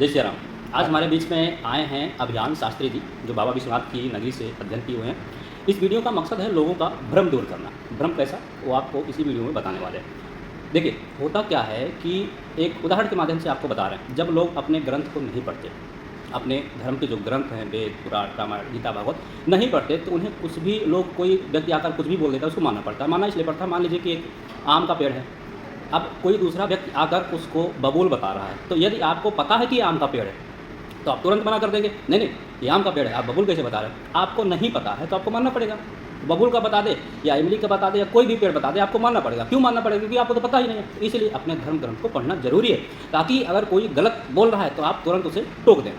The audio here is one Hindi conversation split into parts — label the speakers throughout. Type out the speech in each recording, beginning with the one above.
Speaker 1: जय श्री राम। आज हमारे बीच में आए हैं अभियान शास्त्री जी, जो बाबा विश्वनाथ की नगरी से अध्ययन किए हुए हैं। इस वीडियो का मकसद है लोगों का भ्रम दूर करना। भ्रम कैसा, वो आपको इसी वीडियो में बताने वाले हैं। देखिए, होता क्या है कि एक उदाहरण के माध्यम से आपको बता रहे हैं। जब लोग अपने ग्रंथ को नहीं पढ़ते, अपने धर्म के जो ग्रंथ हैं, वेद, पुराण, रामायण, गीता, भागवत नहीं पढ़ते, तो उन्हें कुछ भी लोग, कोई व्यक्ति आकर कुछ भी बोल देता है, उसको मानना पड़ता है। मानना इसलिए पड़ता है, मान लीजिए कि एक आम का पेड़ है, अब कोई दूसरा व्यक्ति आकर उसको बबूल बता रहा है, तो यदि आपको पता है कि ये आम का पेड़ है तो आप तुरंत मना कर देंगे, नहीं ये आम का पेड़ है, आप बबूल कैसे बता रहे हैं। आपको नहीं पता है तो आपको मानना पड़ेगा। बबूल का बता दे या इमली का बता दे या कोई भी पेड़ बता दे, आपको मानना पड़ेगा। क्यों मानना पड़ेगा? क्योंकि आपको तो पता ही नहीं है। इसलिए अपने धर्म ग्रंथ को पढ़ना जरूरी है, ताकि अगर कोई गलत बोल रहा है तो आप तुरंत उसे टोक दें।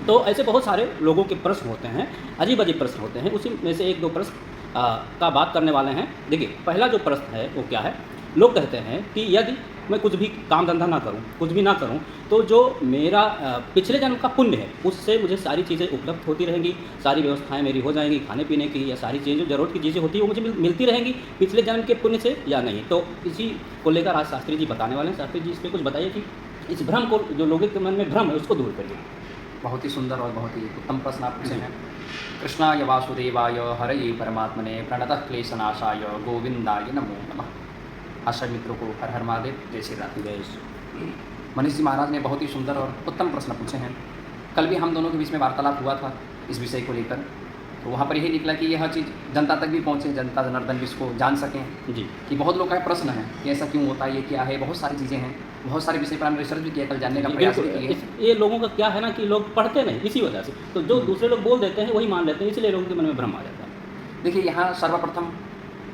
Speaker 1: तो ऐसे बहुत सारे लोगों के प्रश्न होते हैं, अजीब अजीब प्रश्न होते हैं। उसी में से एक दो प्रश्न का बात करने वाले हैं। देखिए, पहला जो प्रश्न है वो क्या है। लोग कहते हैं कि यदि मैं कुछ भी काम धंधा ना करूं, कुछ भी ना करूं, तो जो मेरा पिछले जन्म का पुण्य है उससे मुझे सारी चीज़ें उपलब्ध होती रहेंगी, सारी व्यवस्थाएं मेरी हो जाएंगी, खाने पीने की या सारी चीज़ें, जो ज़रूरत की चीज़ें होती है वो मुझे मिलती रहेंगी पिछले जन्म के पुण्य से या नहीं। तो इसी को लेकर आज शास्त्री जी बताने वाले हैं। शास्त्री जी, इस पर कुछ बताइए कि इस भ्रम को, जो लोगों के मन में भ्रम है, उसको दूर करिए।
Speaker 2: बहुत ही सुंदर और बहुत ही उत्तम प्रश्न आप पूछे हैं। कृष्णाय वासुदेवाय हरये परमात्मने प्रणतः क्लेशनाशाय गोविंदाय नमो नमः। आश्रय मित्रों को हर हर महादेव, जय श्री राम।
Speaker 1: जय श्री।
Speaker 2: मनीष जी महाराज ने बहुत ही सुंदर और उत्तम प्रश्न पूछे हैं। कल भी हम दोनों के बीच में वार्तालाप हुआ था इस विषय को लेकर, तो वहाँ पर यही निकला कि यह चीज़ जनता तक भी पहुँचे, जनता जनार्दन भी इसको जान सकें
Speaker 1: जी
Speaker 2: कि बहुत लोग का प्रश्न है कि ऐसा क्यों होता है, ये क्या है। बहुत सारी चीज़ें हैं, बहुत सारे विषय पर हमने रिसर्च भी किया, कल जानने का प्रयास भी किया।
Speaker 1: ये लोगों का क्या है ना कि लोग पढ़ते नहीं, इसी वजह से। तो जो दूसरे लोग बोल देते हैं वही मान लेते हैं, इसलिए लोगों के मन में भ्रम आ जाता है।
Speaker 2: देखिए, यहाँ सर्वप्रथम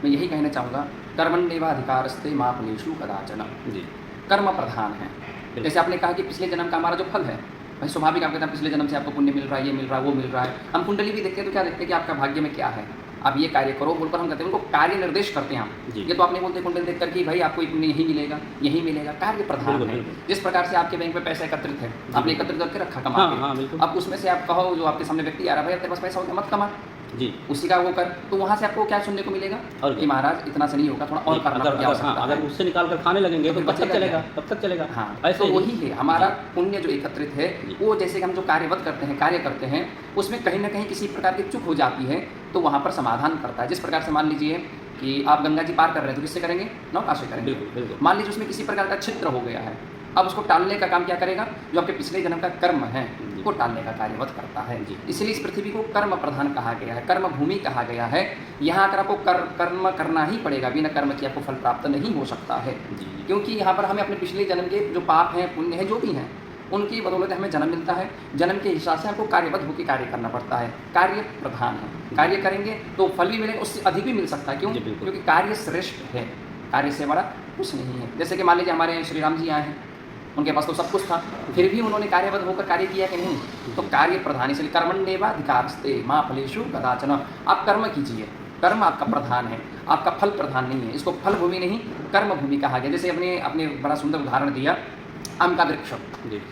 Speaker 2: मैं यही कहना चाहूँगा, कर्मण्येवाधिकारस्ते मा फलेषु कदाचन।
Speaker 1: जी,
Speaker 2: कर्म प्रधान है। जैसे आपने कहा कि पिछले जन्म का हमारा जो फल है, भाई स्वाभाविक, आप कहते हैं पिछले जन्म से आपको पुण्य मिल रहा है, ये मिल रहा है, वो मिल रहा है। हम कुंडली भी देखते हैं तो क्या देखते हैं कि आपका भाग्य में क्या है, आप ये कार्य करो बोलकर हम कहते हैं, उनको कार्य निर्देश करते हैं हम। ये तो आप नहीं बोलते कुंडली देख कर कि भाई आपको पुण्य यही मिलेगा, यही मिलेगा। कार्य प्रधान है। जिस प्रकार से आपके बैंक में पैसा एकत्रित है, आपने एकत्रित करके रखा, कमा के, अब उसमें से आप कहो, जो आपके सामने व्यक्ति आ रहा है, भाई तेरे पास पैसा हो गया, मत कमा
Speaker 1: जी,
Speaker 2: उसी का वो कर, तो वहाँ से आपको क्या सुनने को मिलेगा
Speaker 1: और
Speaker 2: कि महाराज इतना से नहीं होगा, थोड़ा और करना पड़ेगा।
Speaker 1: अगर उससे निकाल कर खाने लगेंगे तो कब तक चलेगा, कब तक चलेगा।
Speaker 2: हाँ,
Speaker 1: ऐसे
Speaker 2: तो वही है हमारा पुण्य जो एकत्रित है, वो जैसे कि हम जो कार्यवत करते हैं, कार्य करते हैं, उसमें कहीं ना कहीं किसी प्रकार की चूक हो जाती है, तो वहाँ पर समाधान करता है। जिस प्रकार से मान लीजिए कि आप गंगा जी पार कर रहे हैं, तो किससे करेंगे? नौका से करेंगे।
Speaker 1: बिल्कुल।
Speaker 2: मान लीजिए उसमें किसी प्रकार का छिद्र हो गया है, अब उसको टालने का काम क्या करेगा? जो आपके पिछले जन्म का कर्म है वो टालने का कार्यवत करता है। इसलिए इस पृथ्वी को कर्म प्रधान कहा गया है, कर्म भूमि कहा गया है। यहाँ अगर आपको कर्म करना ही पड़ेगा, बिना कर्म के आपको फल प्राप्त नहीं हो सकता है। क्योंकि यहाँ पर हमें अपने पिछले जन्म के जो पाप हैं, पुण्य है, जो भी हैं, उनकी बदौलत हमें जन्म मिलता है। जन्म के हिसाब से हमको कार्यबद्ध होकर कार्य करना पड़ता है। कार्य प्रधान है, कार्य करेंगे तो फल भी मिलेगा, उससे अधिक भी मिल सकता है। क्यों? क्योंकि कार्य श्रेष्ठ है, कार्य से बड़ा कुछ नहीं है। जैसे कि मान लीजिए हमारे श्री राम जी आए हैं, उनके पास तो सब कुछ था, फिर भी उन्होंने कार्यबद्ध होकर कार्य किया कि नहीं? तो कार्य प्रधान। इसलिए कर्मण्येवाधिकारस्ते मा फलेषु कदाचन। आप कर्म कीजिए, कर्म आपका प्रधान है, आपका फल प्रधान नहीं है। इसको फल भूमि नहीं, कर्म भूमि कहा गया। जैसे अपने बड़ा सुंदर उदाहरण दिया आम का वृक्ष।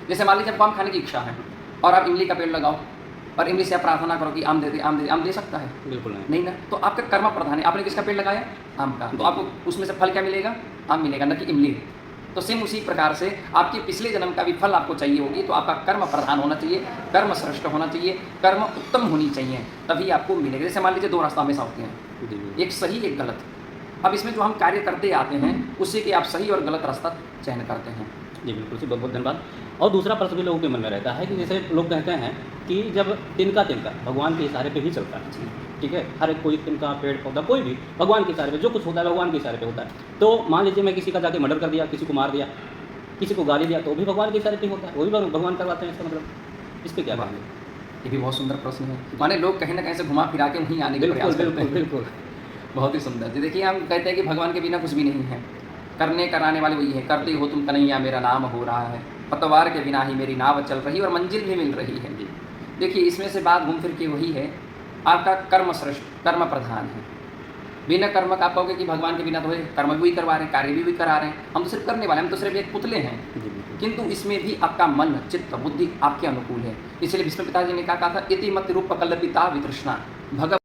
Speaker 2: जैसे मान लीजिए आपको आम खाने की इच्छा है और आप इमली का पेड़ लगाओ और इमली से आप प्रार्थना करो कि आम दे दे, आम दे दे, आम दे सकता है?
Speaker 1: बिल्कुल
Speaker 2: नहीं ना। तो आपका कर्म प्रधान है। आपने किसका पेड़ लगाया? आम का। तो आपको उसमें से फल क्या मिलेगा? आम मिलेगा, न कि इमली। तो सेम उसी प्रकार से आपके पिछले जन्म का भी फल आपको चाहिए होगी, तो आपका कर्म प्रधान होना चाहिए, कर्म श्रेष्ठ होना चाहिए, कर्म उत्तम होनी चाहिए, तभी आपको मिलेगा। जैसे मान लीजिए दो रास्ता हमेशा होते हैं, एक सही एक गलत। अब इसमें जो हम कार्य करते आते हैं उससे कि आप सही और गलत रास्ता चयन करते हैं।
Speaker 1: जी बिल्कुल जी, बहुत बहुत धन्यवाद। और दूसरा प्रश्न भी लोगों के मन में रहता है कि जैसे लोग कहते हैं कि जब तिनका भगवान के इशारे पे ही चलता है, ठीक है, हर एक कोई तिनका, पेड़ पौधा, कोई भी भगवान के इशारे पे, जो कुछ होता है भगवान के इशारे पे होता है। तो मान लीजिए मैं किसी का जाके मर्डर कर दिया, किसी को मार दिया, किसी को गाली दिया, तो भी भगवान के इशारे पे होता है, वो भी भगवान करवाते हैं। इसका मतलब इस पर क्या कहेंगे?
Speaker 2: ये भी बहुत सुंदर प्रश्न है। माने लोग कहीं ना कहीं से घुमा फिरा के वहीं आने के प्रयास करते हैं।
Speaker 1: बिल्कुल
Speaker 2: बहुत ही सुंदर जी। देखिए, हम कहते हैं कि भगवान के बिना कुछ भी नहीं है, करने कराने वाले वही है। करते हो तुम कन्हैया मेरा नाम हो रहा है, पतवार के बिना ही मेरी नाव चल रही और मंजिल भी मिल रही है। देखिए, इसमें से बात घूम फिर के वही है, आपका कर्म श्रेष्ठ, कर्म प्रधान है। बिना कर्म का आप कहोगे कि भगवान के बिना तो कर्म भी करवा रहे हैं, कार्य भी करा रहे हैं, हम तो सिर्फ करने वाले, हम तो सिर्फ एक पुतले हैं। किंतु इसमें भी आपका मन, चित्त, बुद्धि आपके अनुकूल है। इसलिए भीष्म पिताजी ने क्या कहा था? इति मत रूप कल्पिता वितृष्णा।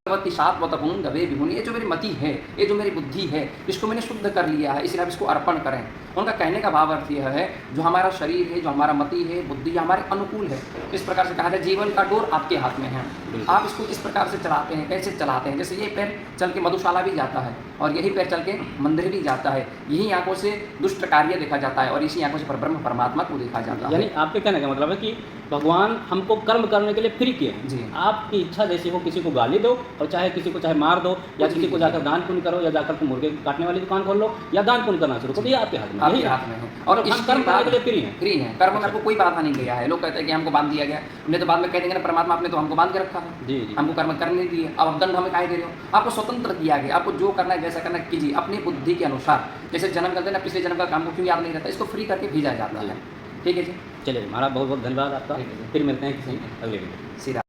Speaker 2: गवे विभुनि, ये जो मेरी मति है, ये जो मेरी बुद्धि है, इसको मैंने शुद्ध कर लिया है, इसलिए आप इसको अर्पण करें। उनका कहने का भाव अर्थ यह है, जो हमारा शरीर है, जो हमारा मति है, बुद्धि हमारे अनुकूल है। इस प्रकार से कहा जाए जीवन का डोर आपके हाथ में है, आप इसको किस प्रकार से चलाते हैं, कैसे चलाते हैं। जैसे ये पैर चल के मधुशाला भी जाता है और यही पैर चल के मंदिर भी जाता है, यही आंखों से दुष्ट कार्य देखा जाता है और इसी आंखों से परब्रह्म परमात्मा को देखा जाता है।
Speaker 1: यानी आपके कहने का मतलब है कि भगवान हमको कर्म करने के लिए फ्री किए हैं
Speaker 2: जी।
Speaker 1: आपकी इच्छा जैसी हो, किसी को गाली दो और चाहे किसी को चाहे मार दो, या किसी को जाकर दान पुण्य करो, या जाकर मुर्गे काटने वाली दुकान खोल लो, या दान पुण्य करना शुरू करो, ये आपके हाथ में,
Speaker 2: आपके
Speaker 1: यही
Speaker 2: हाथ में है। और
Speaker 1: हम
Speaker 2: इसके
Speaker 1: कर्म करने
Speaker 2: बाद
Speaker 1: के लिए फ्री हैं।
Speaker 2: फ्री हैं, कर्म में आपको कोई बाधा नहीं दिया है। लोग कहते हैं कि हमको बांध दिया गया, हमने तो बाद में कह देंगे ना परमात्मा आपने तो हमको बांध के रखा है,
Speaker 1: जी जी,
Speaker 2: हमको कर्म करने नहीं दिए, अब आप दंड हमें काहे दे रहे हो। आपको स्वतंत्र दिया गया, आपको जो करना है जैसा करना है कीजिए अपनी बुद्धि के अनुसार। जैसे जन्म करते हैं ना, पिछले जन्म का काम को क्यों याद नहीं रहता, इसको फ्री करके भेजा जाता है। ठीक है जी,
Speaker 1: चलिए महाराज बहुत बहुत धन्यवाद आपका,
Speaker 2: ठीक है जी।
Speaker 1: फिर मिलते हैं किसी अगले वीडियो में।
Speaker 2: सीधा